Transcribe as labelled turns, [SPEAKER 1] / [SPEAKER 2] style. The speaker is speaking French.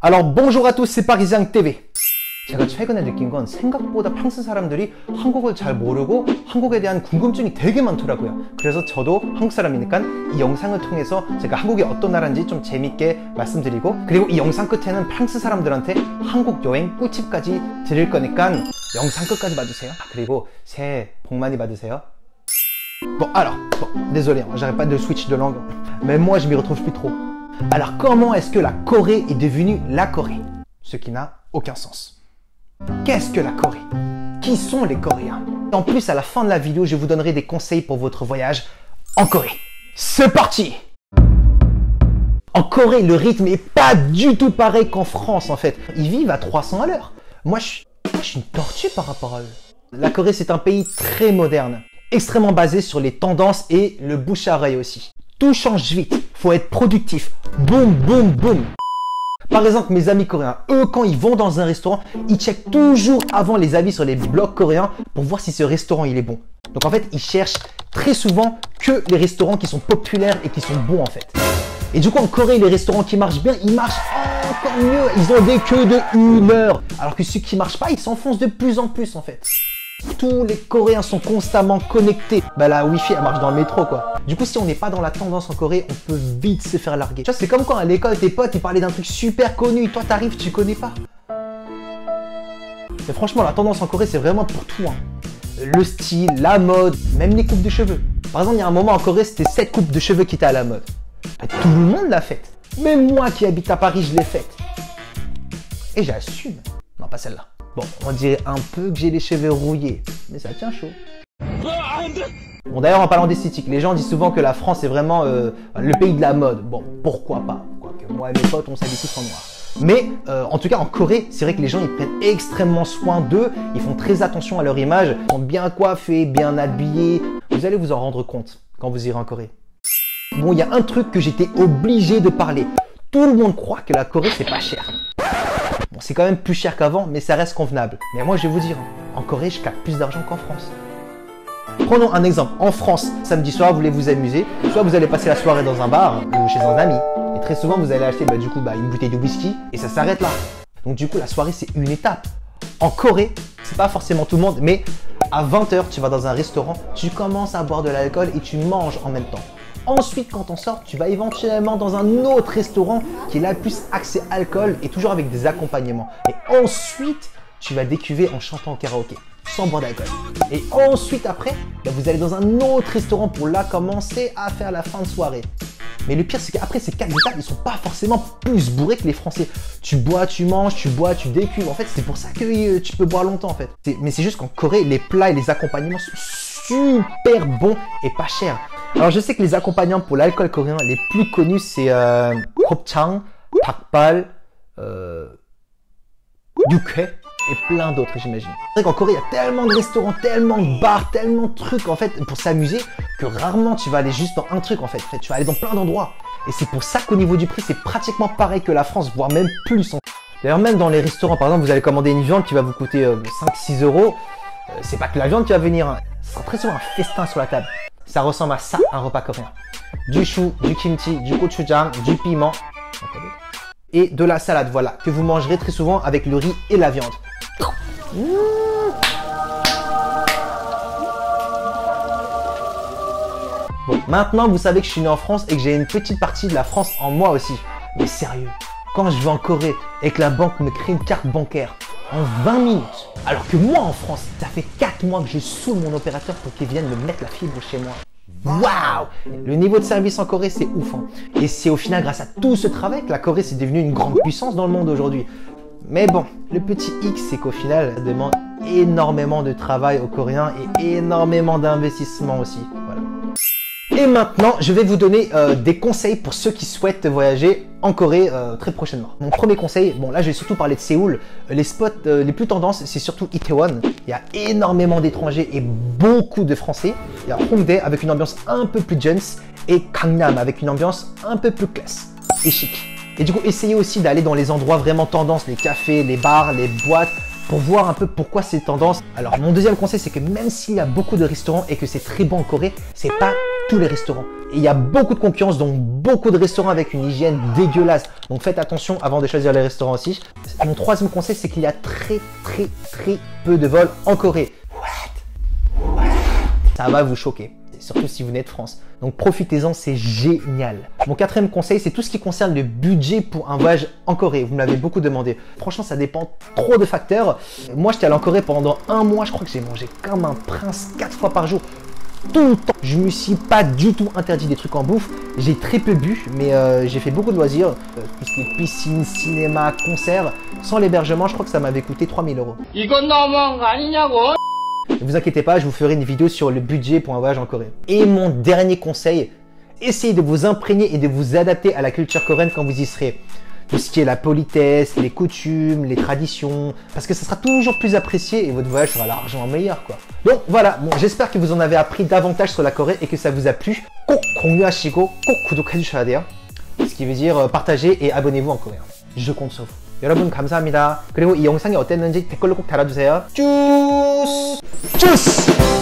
[SPEAKER 1] Alors bonjour à tous, c'est Parisien TV. 제가 최근에 느낀 건 생각보다 프랑스 사람들이 한국을 잘 모르고 한국에 대한 궁금증이 되게 많더라고요. 그래서 저도 한국 사람이니까 이 영상을 통해서 제가 한국이 어떤 나라인지 좀 재밌게 말씀드리고, 그리고 이 영상 끝에는 프랑스 사람들한테 한국 여행 꿀팁까지 드릴 거니까 영상 끝까지 봐주세요. 그리고 새해 복 많이 받으세요. Bon alors, désolé, hein, j'arrête pas de switch de langue. Même moi je m'y retrouve plus trop. Alors comment est-ce que la Corée est devenue la Corée? Ce qui n'a aucun sens. Qu'est-ce que la Corée? Qui sont les Coréens? En plus, à la fin de la vidéo, je vous donnerai des conseils pour votre voyage en Corée. C'est parti! En Corée, le rythme est pas du tout pareil qu'en France en fait. Ils vivent à 300 à l'heure. Moi, je suis une tortue par rapport à eux. La Corée, c'est un pays très moderne, extrêmement basé sur les tendances et le bouche à oreille aussi. Tout change vite, faut être productif. Boum, boum, boum. Par exemple, mes amis coréens, eux, quand ils vont dans un restaurant, ils checkent toujours avant les avis sur les blogs coréens pour voir si ce restaurant il est bon. Donc en fait, ils cherchent très souvent que les restaurants qui sont populaires et qui sont bons en fait. Et du coup, en Corée, les restaurants qui marchent bien, ils marchent encore mieux. Ils ont des queues de 1 heure. Alors que ceux qui marchent pas, ils s'enfoncent de plus en plus en fait. Tous les Coréens sont constamment connectés. Bah la Wi-Fi, elle marche dans le métro quoi. Du coup, si on n'est pas dans la tendance en Corée, on peut vite se faire larguer. Tu vois, c'est comme quand à l'école, tes potes, ils parlaient d'un truc super connu. Toi, t'arrives, tu connais pas. Mais franchement, la tendance en Corée, c'est vraiment pour tout. Hein. Le style, la mode, même les coupes de cheveux. Par exemple, il y a un moment en Corée, c'était cette coupe de cheveux qui était à la mode. Bah, tout le monde l'a faite. Même moi qui habite à Paris, je l'ai faite. Et j'assume. Non, pas celle-là. Bon, on dirait un peu que j'ai les cheveux rouillés, mais ça tient chaud. Bon, d'ailleurs, en parlant d'esthétique, les gens disent souvent que la France est vraiment le pays de la mode. Bon, pourquoi pas? Quoique moi et mes potes, on s'habille tous en noir. Mais en tout cas, en Corée, c'est vrai que les gens, ils prennent extrêmement soin d'eux. Ils font très attention à leur image. Ils sont bien coiffés, bien habillés. Vous allez vous en rendre compte quand vous irez en Corée. Bon, il y a un truc que j'étais obligé de parler. Tout le monde croit que la Corée, c'est pas cher. Bon, c'est quand même plus cher qu'avant, mais ça reste convenable. Mais moi, je vais vous dire, en Corée, je capte plus d'argent qu'en France. Prenons un exemple. En France, samedi soir, vous voulez vous amuser. Soit vous allez passer la soirée dans un bar ou chez un ami. Et très souvent, vous allez acheter une bouteille de whisky et ça s'arrête là. Donc du coup, la soirée, c'est une étape. En Corée, c'est pas forcément tout le monde, mais à 20 h, tu vas dans un restaurant, tu commences à boire de l'alcool et tu manges en même temps. Ensuite, quand on sort, tu vas éventuellement dans un autre restaurant qui est là plus axé alcool et toujours avec des accompagnements. Et ensuite, tu vas décuver en chantant au karaoké, sans boire d'alcool. Et ensuite, après, vous allez dans un autre restaurant pour là commencer à faire la fin de soirée. Mais le pire, c'est qu'après ces 4 étapes, ils sont pas forcément plus bourrés que les Français. Tu bois, tu manges, tu bois, tu décuves. En fait, c'est pour ça que tu peux boire longtemps en fait. Mais c'est juste qu'en Corée, les plats et les accompagnements sont super bons et pas chers. Alors je sais que les accompagnants pour l'alcool coréen les plus connus c'est gopchang, dakbal, yukhae et plein d'autres j'imagine. C'est vrai qu'en Corée il y a tellement de restaurants, tellement de bars, tellement de trucs en fait pour s'amuser que rarement tu vas aller juste dans un truc en fait. Tu vas aller dans plein d'endroits. Et c'est pour ça qu'au niveau du prix c'est pratiquement pareil que la France, voire même plus. D'ailleurs même dans les restaurants par exemple vous allez commander une viande qui va vous coûter 5-6 €. C'est pas que la viande qui va venir, hein. Ça sera très souvent un festin sur la table. Ça ressemble à ça, un repas coréen. Du chou, du kimchi, du gochujang, du piment et de la salade, voilà, que vous mangerez très souvent avec le riz et la viande. Bon, maintenant vous savez que je suis né en France et que j'ai une petite partie de la France en moi aussi. Mais sérieux, quand je vais en Corée et que la banque me crée une carte bancaire en 20 minutes, alors que moi en France, ça fait 4 mois que je saoule mon opérateur pour qu'il vienne me mettre la fibre chez moi. Waouh! Le niveau de service en Corée, c'est ouf. Hein. Et c'est au final grâce à tout ce travail que la Corée c'est devenue une grande puissance dans le monde aujourd'hui. Mais bon, le petit X, c'est qu'au final, ça demande énormément de travail aux Coréens et énormément d'investissement aussi. Voilà. Et maintenant, je vais vous donner des conseils pour ceux qui souhaitent voyager en Corée très prochainement. Mon premier conseil, bon là je vais surtout parler de Séoul. Les spots les plus tendances, c'est surtout Itaewon. Il y a énormément d'étrangers et beaucoup de Français. Il y a Hongdae avec une ambiance un peu plus jeunes et Gangnam avec une ambiance un peu plus classe et chic. Et du coup, essayez aussi d'aller dans les endroits vraiment tendances, les cafés, les bars, les boîtes, pour voir un peu pourquoi c'est tendance. Alors mon deuxième conseil, c'est que même s'il y a beaucoup de restaurants et que c'est très bon en Corée, c'est pas tous les restaurants. Et il y a beaucoup de concurrence, donc beaucoup de restaurants avec une hygiène dégueulasse. Donc faites attention avant de choisir les restaurants aussi. Mon troisième conseil, c'est qu'il y a très peu de vols en Corée. What? Ça va vous choquer, surtout si vous venez de France. Donc profitez-en, c'est génial. Mon quatrième conseil, c'est tout ce qui concerne le budget pour un voyage en Corée. Vous me l'avez beaucoup demandé. Franchement, ça dépend trop de facteurs. Moi, j'étais allé en Corée pendant un mois. Je crois que j'ai mangé comme un prince 4 fois par jour. Tout le temps. Je me suis pas du tout interdit des trucs en bouffe. J'ai très peu bu, mais j'ai fait beaucoup de loisirs. Tout ce qui est piscine, cinéma, concert. Sans l'hébergement, je crois que ça m'avait coûté 3000 €. Ne vous inquiétez pas, je vous ferai une vidéo sur le budget pour un voyage en Corée. Et mon dernier conseil, essayez de vous imprégner et de vous adapter à la culture coréenne quand vous y serez. Tout ce qui est la politesse, les coutumes, les traditions, parce que ça sera toujours plus apprécié et votre voyage sera largement meilleur, quoi. Donc voilà, bon, j'espère que vous en avez appris davantage sur la Corée et que ça vous a plu. 꼭 공유하시고 꼭 구독해주셔야 돼요. Ce qui veut dire partagez et abonnez-vous en coréen. Je compte sur vous. 여러분 감사합니다. 그리고 이 영상이 어땠는지 댓글로 꼭 달아주세요. 쭈스! 쭈스!